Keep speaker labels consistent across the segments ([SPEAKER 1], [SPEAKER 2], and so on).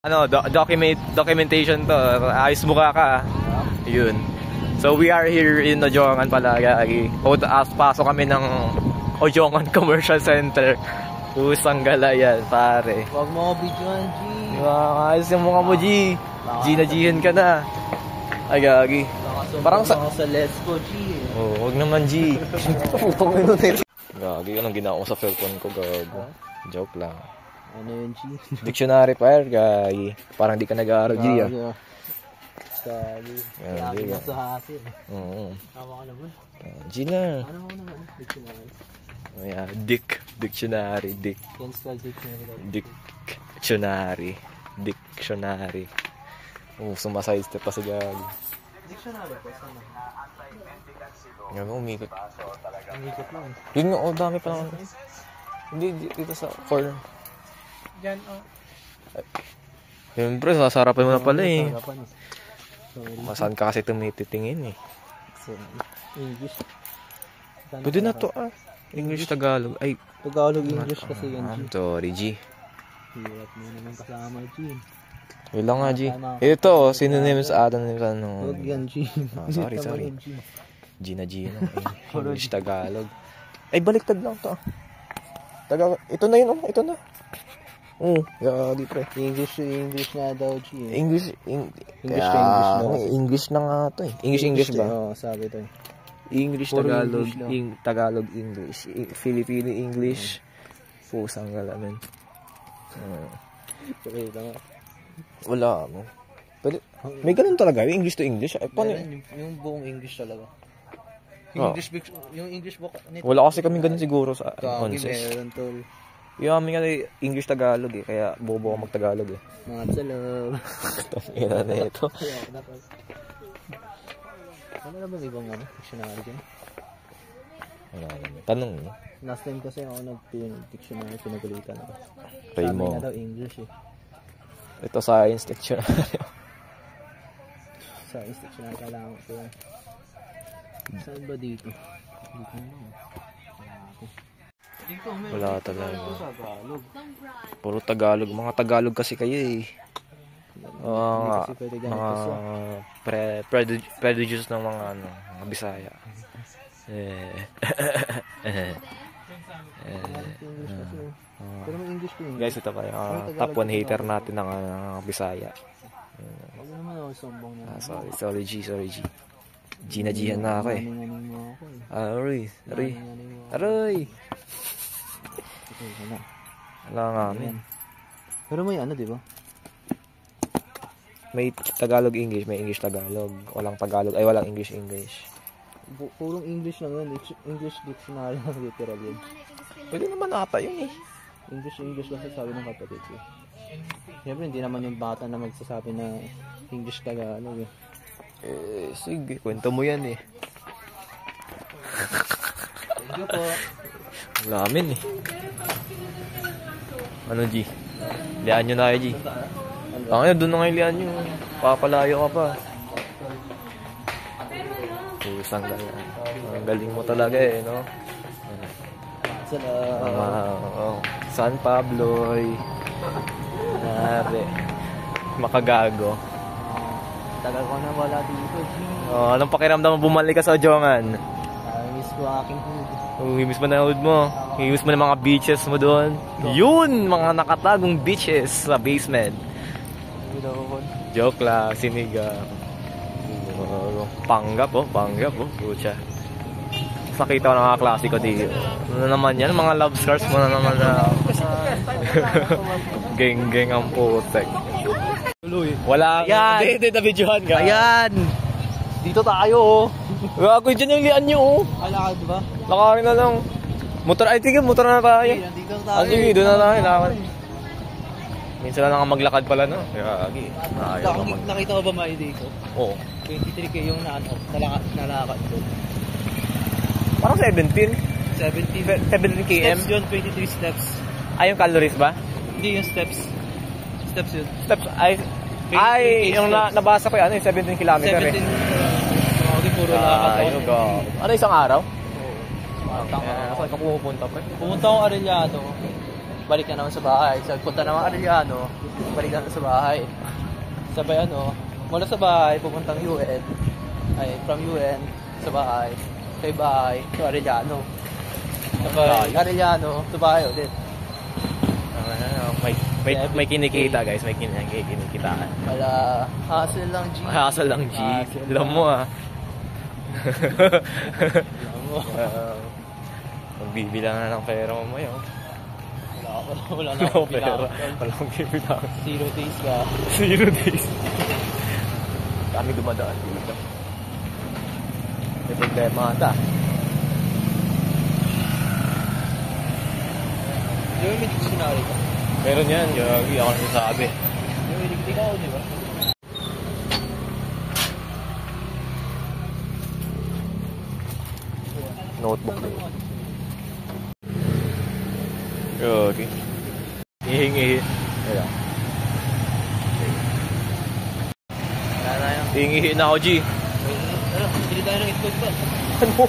[SPEAKER 1] Ano, documentation to. Ayos mukha ka. Yun. So we are here in Ojongan pala, gagi. Pasok kami ng Ojongan Commercial Center. Pusang gala yan, pare.
[SPEAKER 2] Huwag mo ako videoan, G.
[SPEAKER 1] Ayos yung mukha mo, G. G na G-hen ka na. Ay, gagi. Parang sa
[SPEAKER 2] Let's Go, G.
[SPEAKER 1] Oh, wag naman, G. Putong minute. Gagi, anong ginawa ko sa cellphone ko, gago. Joke lang.
[SPEAKER 2] Ano yun, G?
[SPEAKER 1] Dictionary pa, gagi. Parang di ka nag-aaral, G, ah.
[SPEAKER 2] Sabi. Lagi na sa hasil.
[SPEAKER 1] Oo.
[SPEAKER 2] Tama ka naman.
[SPEAKER 1] G na.
[SPEAKER 2] Ano mo naman? Dictionary.
[SPEAKER 1] Oh, yeah. Dictionary.
[SPEAKER 2] Can spell dictionary.
[SPEAKER 1] Dictionary. Oh, sumaside step pa si gagi.
[SPEAKER 2] Dictionary po, sana?
[SPEAKER 1] Nga mo, umikot.
[SPEAKER 2] Umikot lang.
[SPEAKER 1] Yun nga, oh, dami pa naman. Hindi, dito sa corner.
[SPEAKER 2] Diyan, oh.
[SPEAKER 1] Siyempre, sasarapan mo na pala eh.
[SPEAKER 2] Sorry.
[SPEAKER 1] Saan ka kasi tumititingin eh.
[SPEAKER 2] English.
[SPEAKER 1] Pwede na to ah. English, Tagalog. Ay,
[SPEAKER 2] Tagalog, English kasi yan, G.
[SPEAKER 1] Sorry, G.
[SPEAKER 2] Hirap mo naman kasama, G.
[SPEAKER 1] Wait lang nga, G. Ito, synonyms synonyms ano.
[SPEAKER 2] Huwag yan, G.
[SPEAKER 1] Sorry. G na G na. English, Tagalog. Ay, baliktad lang to. Tagalog. Ito na yun, oh. Ito na. Gagi pre.
[SPEAKER 2] English na daw, G.
[SPEAKER 1] English na nga to eh. English ba?
[SPEAKER 2] Oo, sabi to.
[SPEAKER 1] English, Tagalog, Tagalog, English. Filipino, English. Pusang galamin.
[SPEAKER 2] Okay, tama.
[SPEAKER 1] Wala mo. Pwede, may ganun talaga, yung English to English. Ay, paano?
[SPEAKER 2] Yung buong English talaga. Yung English book.
[SPEAKER 1] Wala kasi kami ganun siguro sa
[SPEAKER 2] concept. Meron tol.
[SPEAKER 1] Yung aming English Tagalog eh, kaya bobo ako mag-Tagalog eh.
[SPEAKER 2] Mga salab.
[SPEAKER 1] Ina na ito.
[SPEAKER 2] Ano na bang ibang dictionary dyan?
[SPEAKER 1] Wala naman. Tanong eh.
[SPEAKER 2] Last time kasi ako nag-dictionary, pinagalitan ako.
[SPEAKER 1] Try mo.
[SPEAKER 2] Sabi na daw English eh.
[SPEAKER 1] Ito science dictionary.
[SPEAKER 2] Science dictionary kailangan ko. Saan ba dito? Dito na.
[SPEAKER 1] Wala talaga. Puro Tagalog. Mga Tagalog kasi kayo eh. Mga prejudice ng mga mga Bisaya.
[SPEAKER 2] Pero may English ko.
[SPEAKER 1] Guys, ito pa yung top 1 hater natin ng Bisaya.
[SPEAKER 2] Wag naman ako sombong na.
[SPEAKER 1] Sorry G. G na G-hen na ako eh. Aroy. Wala nga amin.
[SPEAKER 2] Pero may di ba?
[SPEAKER 1] May Tagalog English, may English Tagalog. Walang Tagalog, ay walang English.
[SPEAKER 2] Purong English lang yun. English dictionary lang literal yun.
[SPEAKER 1] Pwede naman ata yun eh.
[SPEAKER 2] English lang sasabi ng kapatid ko. Siyempre hindi naman yung bata na magsasabi na English Tagalog eh.
[SPEAKER 1] Sige, kwento mo yan eh.
[SPEAKER 2] Thank you po.
[SPEAKER 1] Wala amin eh. Ano G? Lian nyo na G. Doon na nga lian nyo. Papalayo ka pa. Pusang galing. Ang galing mo talaga eh, no? San Pablo. Nare. Makagago.
[SPEAKER 2] Tagal ko na wala dito, G.
[SPEAKER 1] Anong pakiramdam mo bumalik ka sa Ojongan?
[SPEAKER 2] Miss ko aking hood.
[SPEAKER 1] Miss mo na hood mo. Miss mo na mga beaches mo doon. Yun! Mga nakatagong beaches sa basement. Joke lang, sinigang. Panggap oh. Pucha. Nakita ko ng mga klasiko dito. Ano naman yan? Mga love scars mo na naman na. Geng ang putek. Wala.
[SPEAKER 2] Ayan!
[SPEAKER 1] Hindi, na-videohan ka.
[SPEAKER 2] Ayan! Dito tayo oh.
[SPEAKER 1] Gago dyan yung lian nyo oh.
[SPEAKER 2] Lakad ba?
[SPEAKER 1] Lakarin na lang. Motor, ay tigil, motor na tayo.
[SPEAKER 2] Nandito na tayo.
[SPEAKER 1] Sige, doon na tayo. Lakad. Minsan lang ang maglakad pala no. Gagi.
[SPEAKER 2] Nakita ko ba may dito?
[SPEAKER 1] Oo.
[SPEAKER 2] 23k yung nalakad doon.
[SPEAKER 1] Parang 17 km.
[SPEAKER 2] Steps yun, 23 steps.
[SPEAKER 1] Ay, yung calories ba?
[SPEAKER 2] Hindi yung steps. Steps yun.
[SPEAKER 1] Steps, ay yung nabasa ko yan, 17 km eh.
[SPEAKER 2] 17 puro lakad.
[SPEAKER 1] Ano, isang araw? Oo. Saan ka pumupunta pre?
[SPEAKER 2] Pumunta akong Arellano. balik na naman sa bahay. So, punta naman Arellano, balik na sa bahay. Sabay mula sa bahay, pupuntang UN. Ay, from UN, sa bahay. Kay bahay, to Arellano. Sabay, Arellano, sa bahay ulit.
[SPEAKER 1] May kinikita guys, may kinikitaan.
[SPEAKER 2] Wala, hassle lang G.
[SPEAKER 1] Hassle lang G. Alam mo
[SPEAKER 2] Alam mo.
[SPEAKER 1] Magbibilang na ng pera mo mayo.
[SPEAKER 2] Wala na akong pera.
[SPEAKER 1] Walang bibilang.
[SPEAKER 2] 0 days ka.
[SPEAKER 1] 0 days. Kami dumadaan dito. May problema ata.
[SPEAKER 2] Di ba may dictionary ka?
[SPEAKER 1] Meron yan, gagi ako nasasabi.
[SPEAKER 2] Di ba may dictionary ka, di ba?
[SPEAKER 1] Notebook na yun. Okay. Ihingi. Wala.
[SPEAKER 2] Wala na yun.
[SPEAKER 1] Ihingi na ako, G.
[SPEAKER 2] Bili tayo ng itlog ba?
[SPEAKER 1] Ano?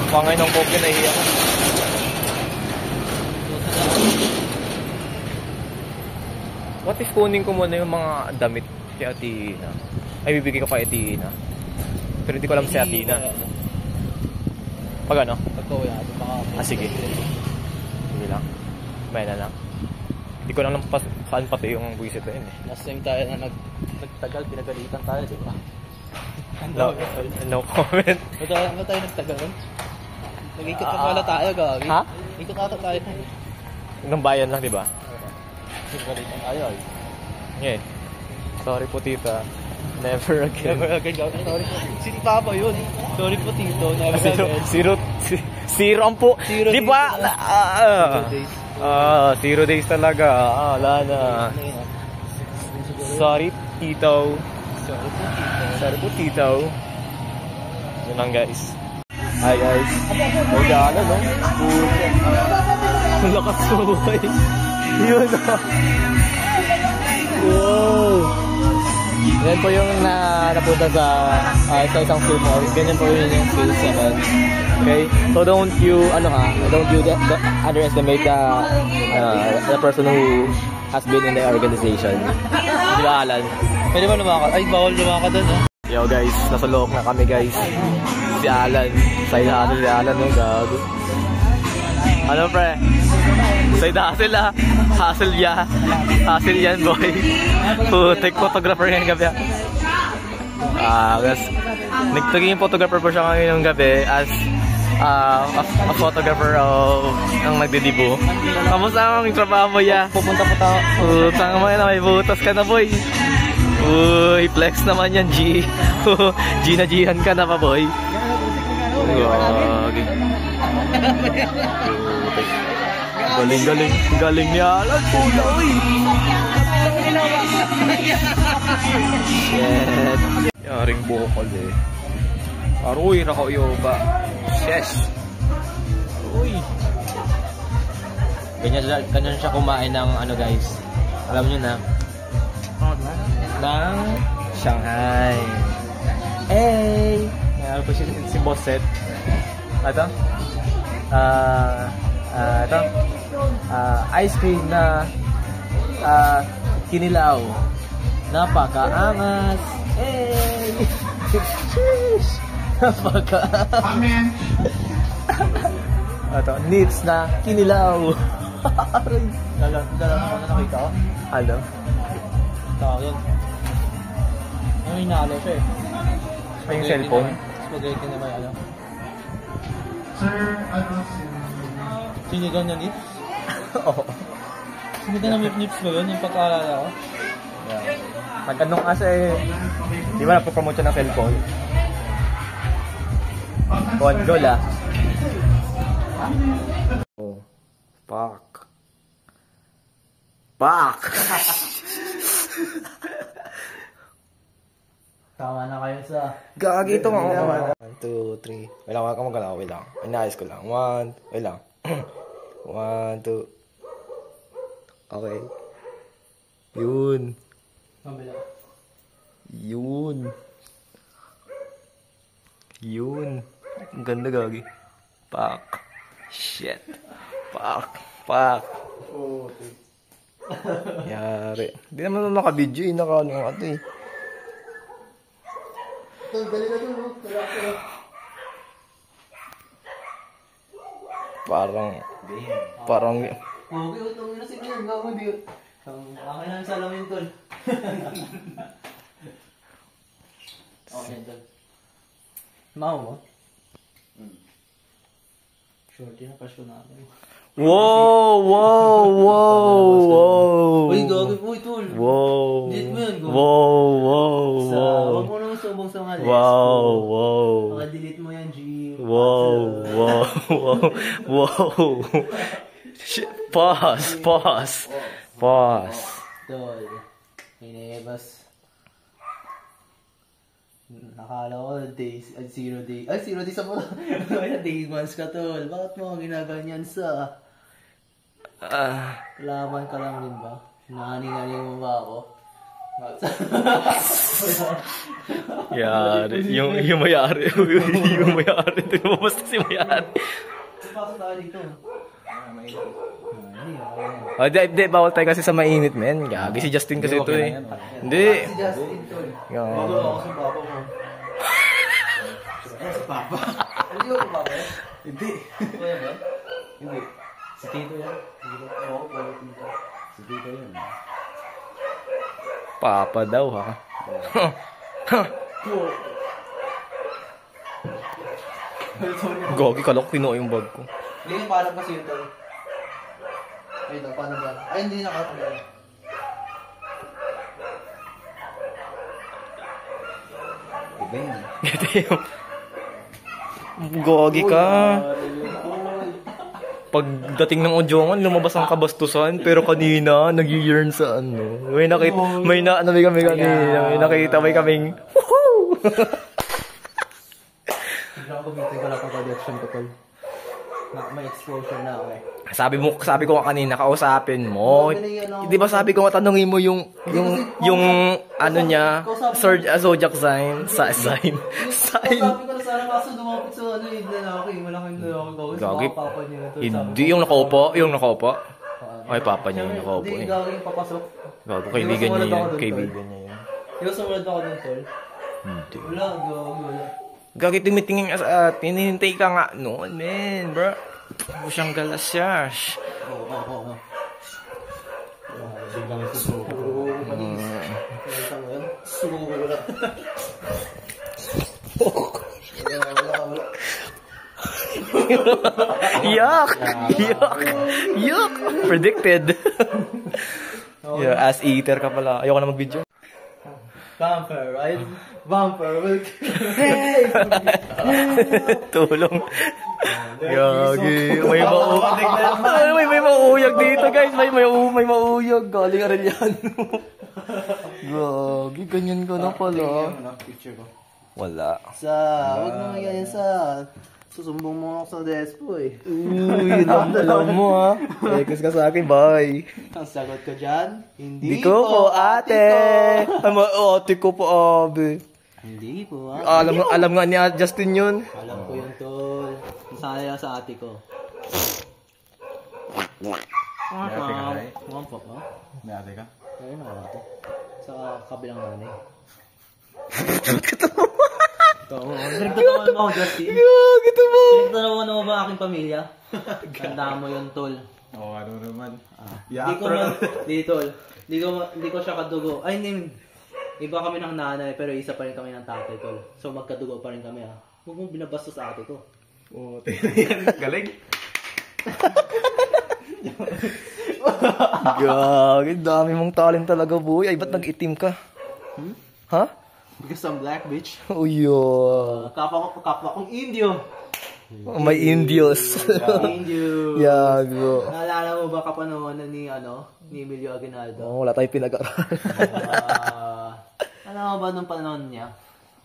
[SPEAKER 1] Pangay ng coke na iiyak. What if kunin ko muna yung mga damit kay Athena? Ay, bibigay ko kay Athena. Pero hindi ko alam si Athena. Pag ano?
[SPEAKER 2] Pagkawin natin baka...
[SPEAKER 1] Sige. Hindi lang. May na lang. Hindi ko lang saan pati yung buwisit na yun eh.
[SPEAKER 2] Last time tayo na nagtagal, pinagalitan tayo, di ba?
[SPEAKER 1] No comment.
[SPEAKER 2] Ba't tayo nagtagal? Nag-ikot pa pala tayo, gagi.
[SPEAKER 1] Ha?
[SPEAKER 2] Ikot ata tayo na eh.
[SPEAKER 1] Hanggang bayan lang, di ba?
[SPEAKER 2] Pinagalitan tayo eh.
[SPEAKER 1] Yeah. Sorry po, tita. Never again.
[SPEAKER 2] Never again, gagi. Sorry po. Si Papa yun. Sorry po, Tito. Never again.
[SPEAKER 1] Zero ang po.
[SPEAKER 2] Zero
[SPEAKER 1] Di ba?
[SPEAKER 2] 0 days.
[SPEAKER 1] 0 days talaga. Wala na. Sorry, Tito. Sorry po, Tito. Yun lang, guys. Hi, guys. May gana, no? Ang lakas buhay. Yun, wow. Yan po yung napunta sa isang film mall. Ganyan po yun yung skills naman. Okay? So don't you underestimate the person who has been in the organization. Di ba, Alan?
[SPEAKER 2] Pwede ba lumakad? Ay, bawal lumakad doon, ha?
[SPEAKER 1] Yo guys, nasa loob na kami guys. Si Alan. Side hustle si Alan, no? Gago. Ano pre? Side hustle Hustle ya. Hustle yan boy. Putik photographer ngayong gabi. Guys, nagtaging photographer po siya ngayong gabi as a photographer of ang nagdidibo. Kamusta ang trabaho mo ya?
[SPEAKER 2] Pupunta po tayo.
[SPEAKER 1] Putang mo na may butas ka na boy. Uy, flex naman yan G. G na G-han ka na pa boy. Galing ni Alan po na uy. Shit. Yaring bukol eh. Aroy, rakoyo ba? Yes. Uy. Ganyan siya kumain ng ano guys. Alam niyo na. Ng Shanghai. Hey! Mayroon po si Bosset. Ito? Ito? Ice cream na kinilaw. Napakaangas. Hey! Sheesh! Napakaangas. Ito, nips na kinilaw.
[SPEAKER 2] Dala mo na nakita ko.
[SPEAKER 1] Ano?
[SPEAKER 2] Tawag. Ano yung nalo siya eh.
[SPEAKER 1] Ay, yung cellphone?
[SPEAKER 2] Spaghetti na may ano. Sinigaw na nips?
[SPEAKER 1] Oo.
[SPEAKER 2] Sinigaw na nips ba yun? Yung pagkaalala ko?
[SPEAKER 1] Yeah. Nag-anong kasi, di ba napopromote siya ng cellphone? One goal Oh. Fuck.
[SPEAKER 2] Tama na kayo sa...
[SPEAKER 1] Gagi ito nga. 1, 2, 3. Wait lang, wala ka magalaw. Wait lang. Inaayos ko lang. 1, wait lang. 1, 2. Okay. Yun. Yun. Ang ganda gagi. Pak. Shit. Pak.
[SPEAKER 2] Oo.
[SPEAKER 1] Yari. Hindi naman naka-video eh. Naka-ano nga ito eh.
[SPEAKER 2] Tol, dali na dun, no?
[SPEAKER 1] Parang...
[SPEAKER 2] Okay, utang na si Glenn. Nga mo, di. Akin na ang salamin, tol. Okay, tol. Mau mo? Shorty na crush ko namin.
[SPEAKER 1] Wow!
[SPEAKER 2] Uy, gagawin mo, tol.
[SPEAKER 1] Wow!
[SPEAKER 2] Dito mo yun, go.
[SPEAKER 1] Wow!
[SPEAKER 2] Huwag mo nang subong sa mga list.
[SPEAKER 1] Wow!
[SPEAKER 2] Maka-delete mo yan, G.
[SPEAKER 1] Wow! Shit. Pause.
[SPEAKER 2] Tol. Inebas. Nakala ko days, 0 days. Ay, 0 days ako. Days months ka, tol. Bakit mo ginaganyan sa... Laban ka lang din ba? Nani-nani mo ba ako?
[SPEAKER 1] Yari. Yung mayari. Yung mayari. Basta si mayari.
[SPEAKER 2] Pasok tayo dito.
[SPEAKER 1] Hindi, bawal tayo kasi sa mainit, men. Gagi si Justin kasi ito eh. Hindi.
[SPEAKER 2] Si Justin, tol. Bago ako sa papa mo. Sa papa? Hindi ko papa eh? Hindi. Kaya ba? Hindi. Si Tito yan. Oo, pala Tito. Si Tito yan.
[SPEAKER 1] Papa daw, ha? Gagi, kalok kinuha yung bag ko.
[SPEAKER 2] Hindi yung parang kasi yun, tol. Ay, ito, paano ba? Ay, hindi nakatanda. Iba yun.
[SPEAKER 1] Ito yung... Gagi ka. Pagdating ng Ojongan, lumabas ang kabastusan. Pero kanina, nag-yearn sa ano. May nakita, may kami kanina. May nakita, may kaming... Woohoo!
[SPEAKER 2] Hindi ako gumitin ko lang pag-audition ko, tol. May exposure na ako eh.
[SPEAKER 1] Sabi ko kanina, kausapin mo. Di ba sabi ko tanungin mo yung ano niya, zodiac sign, sign.
[SPEAKER 2] Sabi ko na sana kaso dumapit sa ano yung lalaki, malaking lalaki ko.
[SPEAKER 1] Gagi.
[SPEAKER 2] Papa niya na to.
[SPEAKER 1] Hindi yung nakaupo. Ay, papa niya yung nakaupo
[SPEAKER 2] Hindi,
[SPEAKER 1] eh.
[SPEAKER 2] gagawin papasok.
[SPEAKER 1] Gago, kaibigan niya yun. Kaibigan niya yun.
[SPEAKER 2] Di ba sumunod ako dun, tol?
[SPEAKER 1] Hindi.
[SPEAKER 2] Wala.
[SPEAKER 1] Gagi, tumitingin sa atin. Hinintay ka nga noon, man, bro. Siyang galas siya.
[SPEAKER 2] Oo. Biglang susuko. Susuko ko lang. Wala.
[SPEAKER 1] Yuck! Predicted. Yeah, ass eater ka pala. Ayoko na mag-video.
[SPEAKER 2] Bumper, right? Bumper, hey!
[SPEAKER 1] Tulong. Gagi. May mauuyag dito, guys. May mauuyag. Galing ka rin yan. Gagi, ganyan ka na pala.
[SPEAKER 2] Picture ko.
[SPEAKER 1] Wala.
[SPEAKER 2] Huwag mo ganyan sa... Susumbong mo ako sa despo eh.
[SPEAKER 1] Uy, alam mo ha. Request ka sa akin, bye.
[SPEAKER 2] Ang sagot ko dyan, hindi
[SPEAKER 1] ko po, ate. Ate ko po, abe.
[SPEAKER 2] Hindi po, ate.
[SPEAKER 1] Alam nga ni Justin yun.
[SPEAKER 2] Alam ko yun, tol. Masaya sa ate ko. Mukhang pop, ha?
[SPEAKER 3] May ate ka?
[SPEAKER 2] Ayun ako, ate. Sa kabilang nanay. Pinagtatawanan mo ako, Justin. Pinagtatawanan mo ba aking pamilya? Tanda mo yun, tol.
[SPEAKER 3] Oo, ano naman.
[SPEAKER 2] Di ko siya kadugo. Ay, iba kami ng nanay, pero isa pa rin kami ng tatay, tol. So, magkadugo pa rin kami, ha. Huwag mong binabasta sa ate ko.
[SPEAKER 3] Oo, yan. Galing.
[SPEAKER 1] Gagi, dami mong talent talaga, boy. Ay, ba't nag-itim ka? Ha?
[SPEAKER 2] Because I'm black, bitch.
[SPEAKER 1] Uyo.
[SPEAKER 2] Kapwa kong Indio.
[SPEAKER 1] May Indios.
[SPEAKER 2] Indio.
[SPEAKER 1] Yago.
[SPEAKER 2] Naalala mo ba kapanahonan ni Emilio Aguinaldo?
[SPEAKER 1] Wala tayong pinag-aralan.
[SPEAKER 2] Alam mo ba nung panahon niya?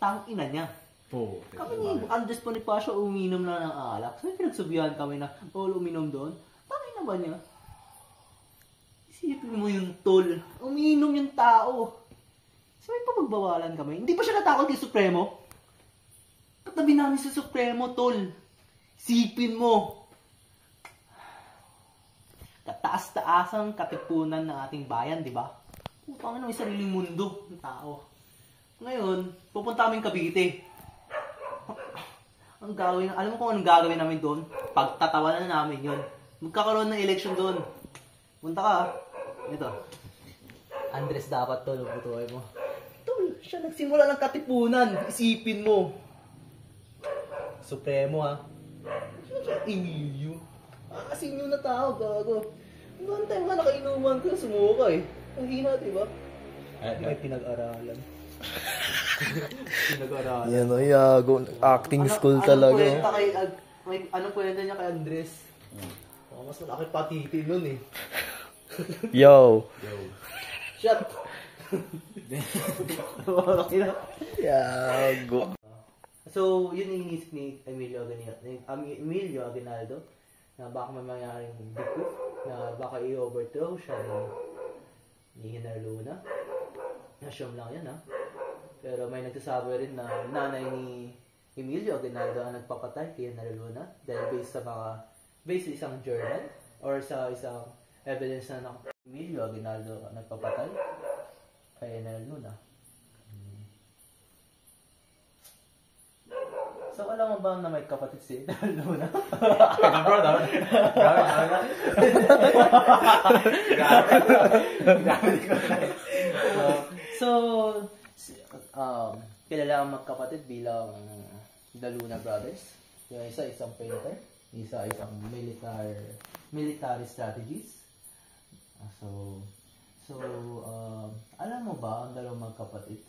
[SPEAKER 2] Tangina niya.
[SPEAKER 3] Oo.
[SPEAKER 2] Kami ni Andres Bonifacio uminom na ng alak. So pinagsabihan kami na, uminom doon. Tangina ba niya? Isipin mo yung tol. Uminom yung tao. So may pagbawalan kami. Hindi pa siya natakot kay Supremo? Katabi namin si Supremo, tol. Sipin mo. kataas-taasang katipunan ng ating bayan, di ba? Putang ina, may sariling mundo ng tao. Ngayon, pupunta kami Cavite. Ang gagawin, alam mo kung anong gagawin namin doon? Pagtatawanan na namin yun. Magkakaroon ng election doon. Punta ka. Ito. Andres dapat to, butuhay mo. Tol, siya nagsimula ng katipunan. Isipin mo. Supremo ha. Emilio. Asin yun na tao, gago. Noong time ka nakainuman ko, sumuka eh. Ang hina, diba? May pinag-aralan. Pinag-aralan.
[SPEAKER 1] Yan o, yago. Acting school talaga.
[SPEAKER 2] Anong kwenta niya kay Andres? Mas malaki pa titi nun eh.
[SPEAKER 1] Yo.
[SPEAKER 2] Shut!
[SPEAKER 1] Yago.
[SPEAKER 2] So, yun yung inisip ni Emilio Aguinaldo na baka may mangyaring bigo, na baka i-overthrow siya ni General Luna. Na-assume lang yan ha. Pero may nagsasabi rin na nanay ni Emilio Aguinaldo ang nagpapatay kay General Luna dahil based sa isang journal or sa isang evidence na Emilio Aguinaldo ang nagpapatay kay General Luna. So, alam mo ba na may kapatid si General Luna?
[SPEAKER 3] Bro, dapat.
[SPEAKER 2] So, kilala ang magkapatid bilang The Luna Brothers. Yung isa, isang painter. Isa, isang military strategist. Alam mo ba ang dalawang magkapatid?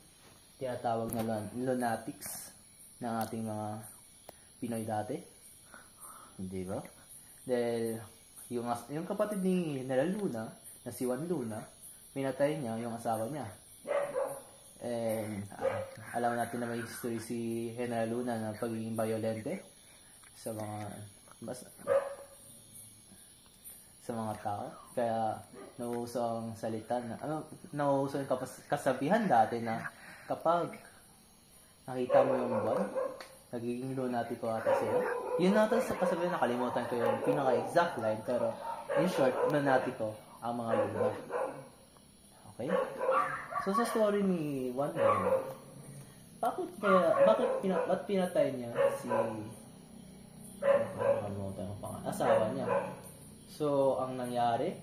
[SPEAKER 2] Tinatawag na lunatics ng ating mga Pinoy dati. Hindi ba? Dahil yung kapatid ni General Luna, na si Juan Luna, pinatay niya yung asawa niya. And alam natin na may history si General Luna na pagiging violente sa mga tao. Kaya nauuso ang salita na nauuso yung kasabihan dati na kapag nakita mo yung buwan, nagiging lunatico ata sila. Yun natin sa kasabihan, nakalimutan ko yung pinaka-exact line, pero in short, lunatico ang mga luna. Okay? So sa story ni Juan Luna, ba't pinatay niya si asawa niya? So ang nangyari,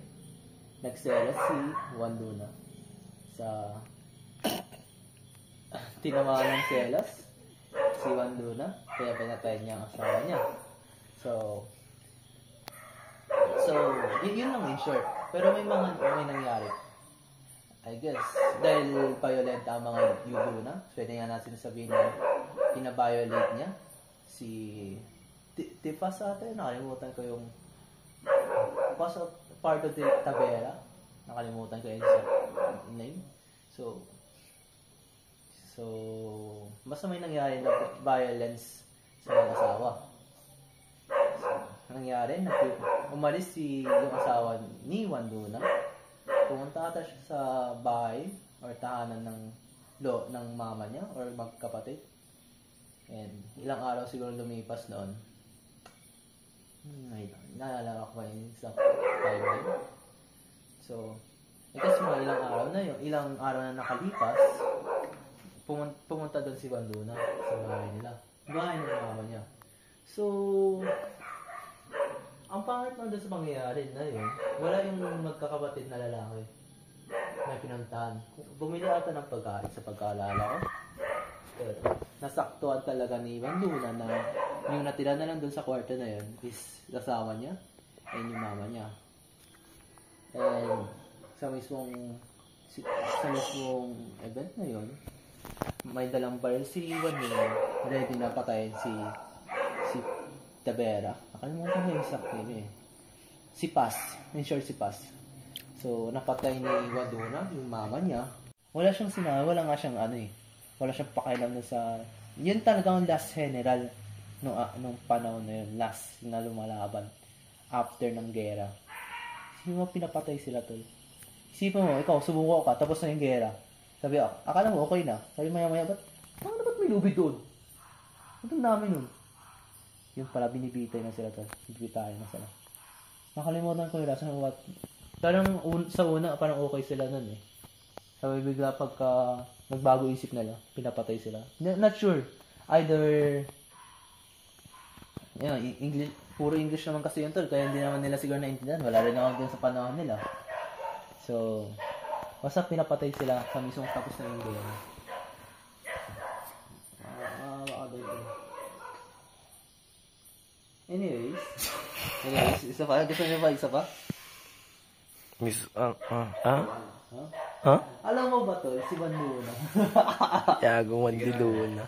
[SPEAKER 2] nagselos si Juan Luna sa tinamaan ng selos si Juan Luna, kaya pinatay niya ang asawa niya. So yun lang in short. Pero may nangyari. I guess, dahil violent ang mga Luna, pwede nga natin sabihin na pinabiolate niya si Tipas ata, nakalimutan ko yung part of the Tabera, nakalimutan ko yung name. So basta may nangyari na violence sa mga asawa. Nangyari, umalis yung asawa ni Juan Luna, pumunta ata siya sa bahay or tahanan ng mama niya or magkapatid. And ilang araw siguro lumipas noon. Naalala ko yung sa timeline. So, kasi mga ilang araw na nakalipas, pumunta doon si Juan Luna sa bahay nila. Bahay ng mama niya. So, ang pangit na doon sa pangyayari na yun, wala yung magkakapatid na lalaki na pinuntahan. Bumili ata ng pagkain sa pagkaalala ko. Pero nasaktuan talaga ni Juan Luna na yung natira na lang doon sa kwarto na yun is kasama niya and yung mama niya. And sa mismong event na yun, may dalang baril si Juan Luna, ready na patayin si Tabera. Nakalimutan ko yung exact name eh. Si Paz. In short, si Paz. So, napatay ni Juan Luna, yung mama niya. Wala nga siyang wala siyang pakialam na sa... Yun talagang last general nung panahon na yun. Last na lumalaban. After ng gera. Yung mga pinapatay sila tol. Isipin mo, ikaw, sumuko ka, tapos na yung gera. Sabi, akala mo okay na. Sabi maya-maya, ba't may lubid doon? Ito namin yun. Yung pala, binibitay na sila tol. Binibitay na sila. Nakalimutan ko yung last ng what. Parang sa una, parang okay sila nun eh. Sabi bigla pagka nagbago isip nila, pinapatay sila. Not sure. Either, English, puro English naman kasi yun tol, kaya hindi naman nila siguro naintindihan. Wala rin naman din sa panahon nila. So, basta pinapatay sila sa mismong tapos na yung game. Anyways, isa pa? Gusto niyo ba isa pa? Alam mo ba tol, si Banduna?
[SPEAKER 1] Yagong Mandiluna.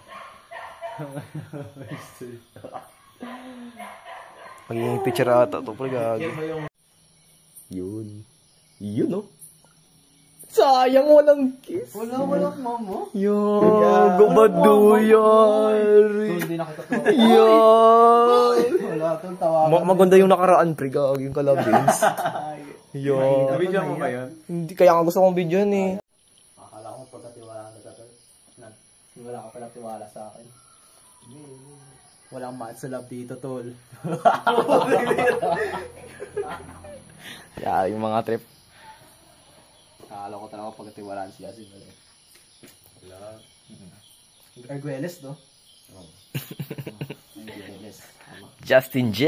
[SPEAKER 1] Magiging picture ata to, pre, gagi. Yun. Yun, oh. Sayang, walang kiss.
[SPEAKER 2] Walang mamo.
[SPEAKER 1] Yun, gumaduyar.
[SPEAKER 2] Hindi nakakatawa.
[SPEAKER 1] Yun.
[SPEAKER 2] Wala tol, tawagan.
[SPEAKER 1] Maganda yung nakaraan, pre, gagi yung kalabins. Yun.
[SPEAKER 3] Video mo ba yun?
[SPEAKER 1] Hindi, kaya nga gusto kong video eh.
[SPEAKER 2] Akala ko pagkatiwala ka tol. Wala ka palang tiwala sa akin. Walang match sa love dito tol.
[SPEAKER 1] Yeah, yung mga trip.
[SPEAKER 2] Akala ko talaga pagkatiwalaan si Yasin. Wala. Arguelles, no? Oo. Arguelles.
[SPEAKER 1] Justin J.